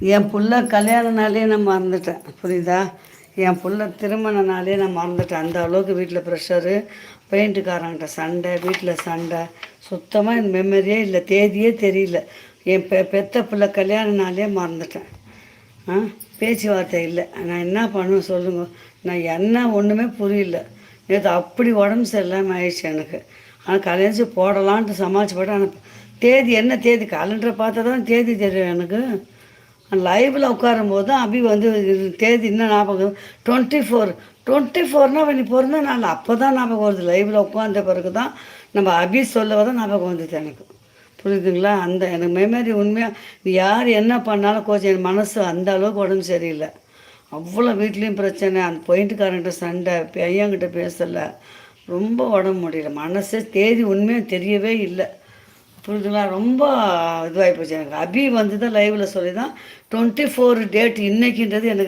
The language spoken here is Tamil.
என் புள்ள கல்யாண நாளே நான் மறந்துட்டேன், புரியுதா? என் புள்ள திருமண நாளே நான் மறந்துட்டேன். அந்த அளவுக்கு வீட்டில் ப்ரெஷரு, பெயிண்ட்டுக்காரங்கிட்ட சண்டை, வீட்டில் சண்டை, சுத்தமாக எனக்கு மெமரியே இல்லை, தேதியே தெரியல. என் பெத்த பிள்ளை கல்யாண நாளே மறந்துட்டேன். ஆ, பேச்சுவார்த்தை இல்லை. நான் என்ன பண்ணுவேன் சொல்லுங்க? நான் என்ன ஒன்றுமே புரியல. நேற்று அப்படி உடம்பு சரியில்லாமல் ஆயிடுச்சு எனக்கு. ஆனால் கல்யாணிச்சு போடலான்ட்டு சமாளிச்சு போட்டேன். ஆனால் தேதி என்ன தேதி, கேலண்டரை பார்த்தா தான் தேதி தெரியும் எனக்கு. லைவில் உட்காரும்போது தான் அபி வந்து தேதி இன்னும் ஞாபகம் 24. 24னா நீ பிறந்த நாள் அப்போ தான் ஞாபகம் வருது. லைவில் உட்காந்த பிறகு தான் நம்ம அபி சொல்லவ தான் ஞாபகம் வந்தது எனக்கு. புரியுதுங்களா? அந்த எனக்கு மெமரி உண்மையாக நீ யார் என்ன பண்ணாலும் கோச்சு என் மனசு அந்த அளவுக்கு உடம்பு சரியில்லை. அவ்வளோ வீட்லேயும் பிரச்சனை, அந்த பாயிண்ட்டுக்காரங்கிட்ட சண்டை, பையன்கிட்ட பேசலை, ரொம்ப உடம்பு முடியல. மனசே தேதி உண்மையாக தெரியவே இல்லை. புரியுதுங்களா? ரொம்ப இதுவாகி போச்சு எனக்கு. அபி வந்து தான் லைவில் சொல்லி தான் 24 டேட் இன்றைக்கின்றது எனக்கு